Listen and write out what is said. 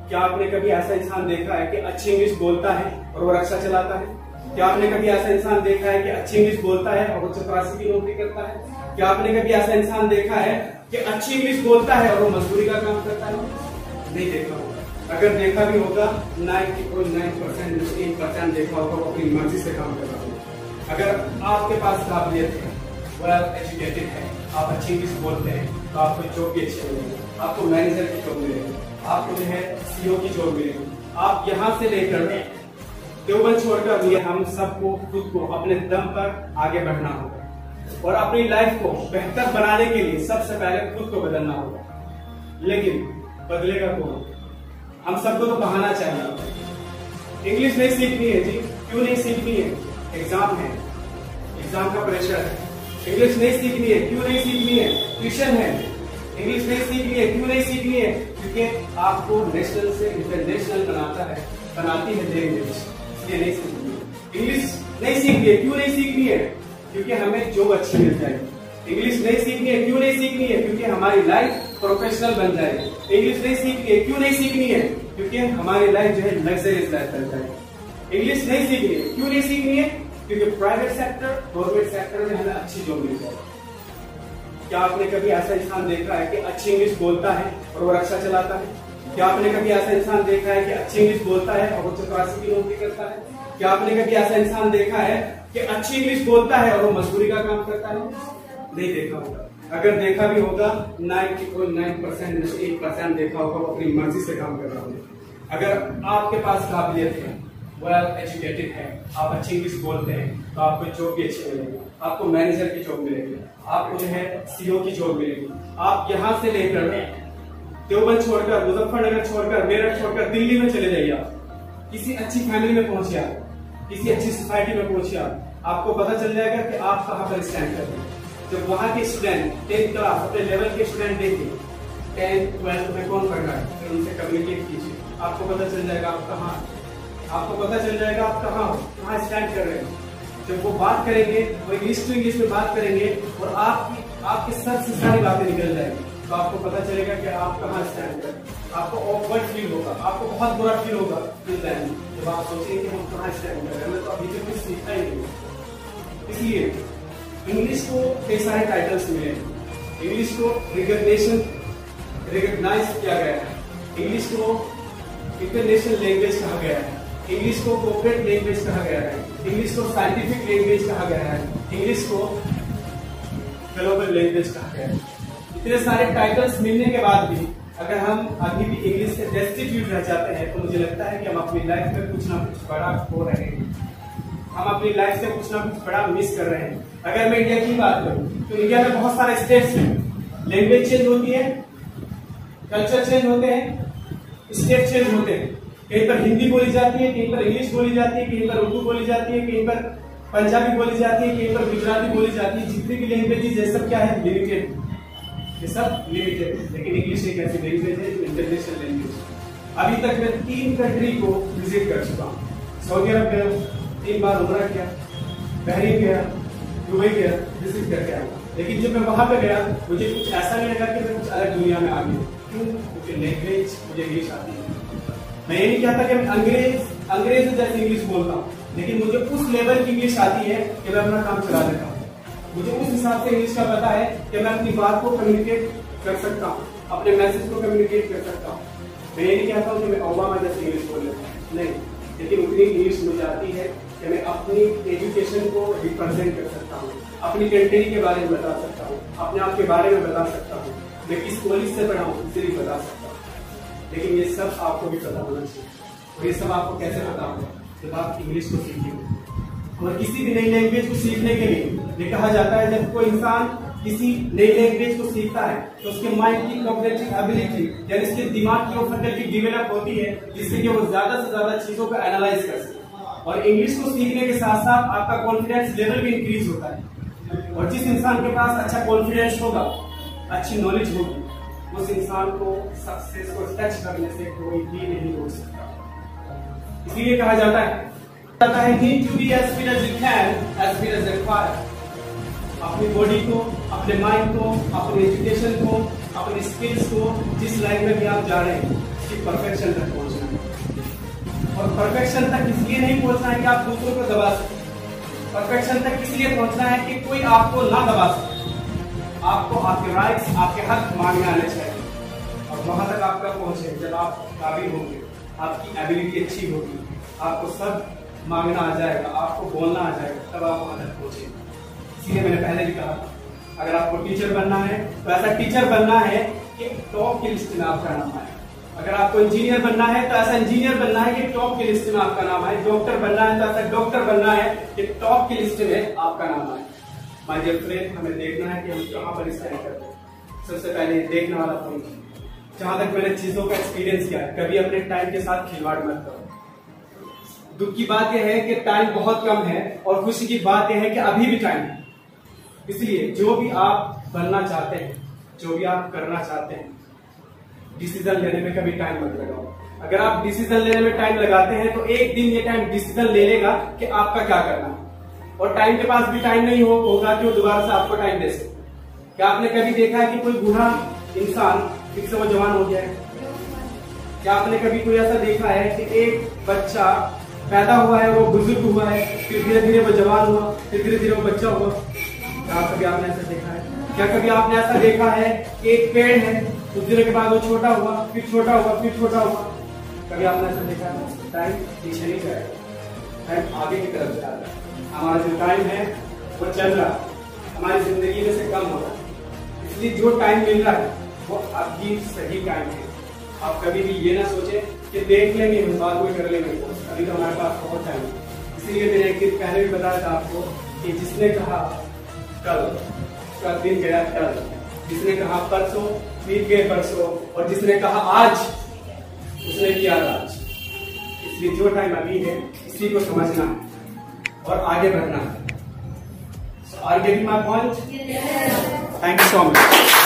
क्या आपने कभी ऐसा इंसान देखा है कि अच्छी इंग्लिश बोलता है और वो रिक्शा चलाता है? क्या आपने कभी ऐसा इंसान देखा है कि अच्छी इंग्लिश बोलता है और वो चपरासी की नौकरी करता है? क्या आपने कभी ऐसा इंसान देखा है कि अच्छी इंग्लिश बोलता है और वो मजदूरी का काम करता है? नहीं देखा होगा। अगर देखा भी होगा 99% 1% देखा होगा वो अपनी मर्जी से काम कर रहा होगा। अगर आपके पास काबिलियत है, वेल एजुकेटेड है, आप अच्छी इंग्लिश बोलते हैं तो आपको जॉब भी अच्छी मिलेगी, आपको मैनेजर की जॉब मिलेगी, आपको जो है सीईओ की जॉब मिलेगी। आप यहाँ से लेकर देवबंद छोड़कर ये हम सबको खुद को अपने दम पर आगे बढ़ना होगा और अपनी लाइफ को बेहतर बनाने के लिए सबसे पहले खुद को बदलना होगा। लेकिन बदलेगा कौन? हम सबको तो बहाना चाहिए। इंग्लिश नहीं सीखनी है जी, क्यों नहीं सीखनी है? एग्जाम है, एग्जाम का प्रेशर है। इंग्लिश नहीं सीखनी है, क्यों नहीं सीखनी है? ट्यूशन है। इंग्लिश नहीं सीखनी है, क्यों नहीं सीखनी है? क्योंकि आपको नेशनल से इंटरनेशनल बनाती है लैंग्वेज, इसलिए नहीं सीखनी है। इंग्लिश नहीं सीखनी है, क्यों नहीं सीखनी है? क्योंकि हमें जॉब अच्छी मिल जाएगी। इंग्लिश नहीं सीखनी है, क्यों नहीं सीखनी है? क्योंकि हमारी लाइफ प्रोफेशनल बन जाएगी। इंग्लिश नहीं सीखनी है, क्यों नहीं सीखनी है? क्योंकि हमारी लाइफ जो है लग्जरियस लाइफ बन जाएगी। इंग्लिश नहीं सीखनी है, क्यों नहीं सीखनी है? क्योंकि प्राइवेट सेक्टर, गवर्नमेंट सेक्टर में हमें अच्छी जॉब मिल जाएगी। क्या आपने कभी ऐसा इंसान देखा है कि अच्छी इंग्लिश बोलता है और वो रिक्शा चलाता है? क्या आपने कभी ऐसा इंसान देखा है कि अच्छी इंग्लिश बोलता है और वो चपरासी की नौकरी करता है? क्या आपने कभी ऐसा इंसान देखा है कि अच्छी इंग्लिश बोलता है और वो मजदूरी का काम करता है? नहीं देखा होगा। अगर देखा भी होगा 99% 1% देखा होगा वो अपनी मर्जी से काम कर रहा होगा। अगर आपके पास काबिलियत है, वेल एजुकेटेड है, आप अच्छी इंग्लिश बोलते हैं तो आपको जॉब भी अच्छी मिलेगी, आपको मैनेजर की जॉब मिलेगी, आपको जो है सीईओ की जॉब मिलेगी। आप यहाँ से लेकर देवबंद छोड़कर, मुजफ्फरनगर छोड़कर, मेरठ छोड़कर दिल्ली में चले जाइए। आप किसी अच्छी फैमिली में पहुंचिए, आप किसी अच्छी सोसाइटी में पहुंचिए, आपको पता चल जाएगा कि आप कहाँ पर स्टैंड करते हैं। जब वहाँ के स्टूडेंट 10th क्लास अपने लेवल के स्टूडेंट देखें 10th 12th में कौन पढ़ रहा है, फिर उनसे कम्युनिकेट कीजिए, आपको पता चल जाएगा आप कहाँ, आपको पता चल जाएगा आप कहाँ हो, कहाँ स्टैंड कर रहे हैं। जब वो बात करेंगे, वो इंग्लिश टू इंग्लिश में बात करेंगे और आपके सर से सारी बातें निकल जाएंगी, तो आपको पता चलेगा कि आप कहाँ स्टैंड कर रहे हैं। आपको ऑकवर्ड फील होगा, आपको बहुत बुरा फील होगा जब आप सोचेंगे हम कहाँ स्टैंड कर रहे हैं, तो अभी तक कुछ सीखा ही नहीं। इसलिए इंग्लिश को कई सारे टाइटल्स मिले हैं। इंग्लिश को रिकॉग्नाइज किया गया है, इंग्लिश को इंटरनेशनल लैंग्वेज कहा गया है, इंग्लिश को कॉर्पोरेट लैंग्वेज कहा गया है, इंग्लिश को साइंटिफिक लैंग्वेज कहा गया है, इंग्लिश को ग्लोबल लैंग्वेज कहा गया है। इतने सारे टाइटल्स मिलने के बाद भी अगर हम अभी भी इंग्लिश से डेस्टिट्यूट रह जाते हैं तो मुझे लगता है कि हम अपनी लाइफ में कुछ ना कुछ बड़ा खो रहे हैं, हम अपनी लाइफ से कुछ ना कुछ बड़ा मिस कर रहे हैं। अगर मैं इंडिया की बात करूं तो इंडिया में बहुत सारे स्टेट्स हैं, लैंग्वेज चेंज होती है, कल्चर चेंज होते हैं, स्टेट चेंज होते हैं। कहीं पर हिंदी बोली जाती है, कहीं पर इंग्लिश बोली जाती है, कहीं पर उर्दू बोली जाती है, कहीं पर पंजाबी बोली जाती है, कहीं पर गुजराती बोली जाती है। जितनी भी लैंग्वेजेस ये सब क्या है, लिमिटेड, ये सब लिमिटेड है। लेकिन इंग्लिश एक ऐसी लैंग्वेज है जो इंटरनेशनल लैंग्वेज। अभी तक मैं 3 कंट्री को विजिट कर चुका हूँ। सऊदी अरब गया, 3 बार उम्रा किया, बहरीन गया, दुबई गया, विजिट करके आया। लेकिन जब मैं वहां पे गया मुझे कुछ ऐसा नहीं लगा कि मैं कुछ अलग दुनिया में आ गया। क्यों? क्योंकि लैंग्वेज मुझे इंग्लिश आती है। मैं ये नहीं कहता कि मैं अंग्रेज जैसी इंग्लिश बोलता हूँ, लेकिन मुझे उस लेवल की इंग्लिश आती है कि मैं अपना काम चला लेता हूँ। मुझे उस हिसाब से इंग्लिश का पता है कि मैं अपनी बात को कम्युनिकेट कर सकता हूँ, अपने मैसेज को कम्युनिकेट कर सकता हूँ। मैं ये नहीं कहता हूँ कि मैं ओबामा जैसी इंग्लिश बोल लेता हूँ, नहीं, लेकिन उतनी इंग्लिश मुझे आती है कि मैं अपनी एजुकेशन को रिप्रेजेंट कर सकता हूँ, अपनी कंट्री के बारे में बता सकता हूँ, अपने आप के बारे में बता सकता हूँ, मैं किस कॉलेज से पढ़ा हूँ इसे भी बता सकता हूँ। लेकिन ये सब आपको भी पता होना चाहिए। और ये सब आपको कैसे पता होगा? जब आप इंग्लिश को सीखेंगे। और किसी भी नई लैंग्वेज को सीखने के लिए ये कहा जाता है जब कोई इंसान किसी नई लैंग्वेज को सीखता है तो उसके माइंड की कॉग्निटिव एबिलिटी यानी इसके दिमाग की वो फैकल्टी डेवलप होती है जिससे कि वो ज्यादा से ज्यादा चीजों को एनालाइज कर सके। और इंग्लिश को सीखने के साथ साथ आपका कॉन्फिडेंस लेवल भी इंक्रीज होता है। और जिस इंसान के पास अच्छा कॉन्फिडेंस होगा, अच्छी नॉलेज होगी, उस इंसान को सक्सेस को टच करने से कोई भी नहीं रोक सकता। इसलिए कहा जाता है need to be as fit as you can, as fit as required। अपनी बॉडी को, अपने माइंड को, अपने एजुकेशन को, अपने स्किल्स को जिस लाइन में भी आप जा रहे हैं, कि परफेक्शन तक पहुंचना है। और परफेक्शन तक इसलिए नहीं पहुंचना है कि आप दूसरों को दबा सकें, परफेक्शन तक इसलिए पहुंचना है कि कोई आपको ना दबा सके। आपको आपके राइट्स, आपके हक मांगने आने चाहिए और वहां तक आप कब पहुंचे, जब आप काबिल होंगे, आपकी एबिलिटी अच्छी होगी, आपको सब मांगना आ जाएगा, आपको बोलना आ जाएगा, तब आप वहां तक पहुंचे। इसलिए मैंने पहले भी कहा, अगर आपको टीचर बनना है तो ऐसा टीचर बनना है कि टॉप की लिस्ट में आपका नाम आए। अगर आपको इंजीनियर बनना है तो ऐसा इंजीनियर बनना है कि टॉप की लिस्ट में आपका नाम आए। डॉक्टर बनना है तो ऐसा डॉक्टर बनना है कि टॉप की लिस्ट में आपका नाम आए। माय डियर फ्रेंड, हमें देखना है कि हम कहां पर स्टैंड करते हैं। सबसे पहले देखने वाला पॉइंट, जहां तक मैंने चीजों का एक्सपीरियंस किया है, कभी अपने टाइम के साथ खिलवाड़ मत करो। दुख की बात यह है कि टाइम बहुत कम है और खुशी की बात यह है कि अभी भी टाइम है। इसलिए जो भी आप बनना चाहते हैं, जो भी आप करना चाहते हैं, डिसीजन लेने में कभी टाइम मत लगाओ। अगर आप डिसीजन लेने में टाइम लगाते हैं तो एक दिन ये टाइम डिसीजन ले लेगा कि आपका क्या करना है, और टाइम के पास भी टाइम नहीं होगा कि वो दोबारा से आपको टाइम दे सके। क्या आपने कभी देखा है कि कोई बूढ़ा इंसान फिर से वो जवान हो गया है? क्या आपने कभी कोई ऐसा देखा है कि एक बच्चा पैदा हुआ है, वो बुजुर्ग हुआ है, फिर धीरे धीरे वो जवान हुआ, फिर धीरे धीरे वो बच्चा हुआ? क्या कभी आपने ऐसा देखा है? क्या कभी आपने ऐसा देखा है कि एक पेड़ है, कुछ दिनों के बाद वो छोटा हुआ, फिर छोटा हुआ, फिर छोटा हुआ? कभी आपने ऐसा देखा है? टाइम पीछे नहीं जाएगा, टाइम आगे की तरफ जा रहा है। हमारा जो टाइम है वो चल रहा है, हमारी जिंदगी में से कम हो रहा है। इसलिए जो टाइम मिल रहा है वो अभी सही टाइम है। आप कभी भी ये ना सोचे कि देख लेंगे, हम बात कोई कर लेंगे, अभी तो हमारे पास बहुत टाइम है। इसलिए मैंने एक दिन पहले भी बताया था आपको कि जिसने कहा कल, उसका दिन गया कल, जिसने कहा परसों, बीत गए परसों, और जिसने कहा आज, उसने किया आज। इसलिए जो टाइम अभी है इसी को समझना है और आगे बढ़ना है। Are getting my point? Thank you so much.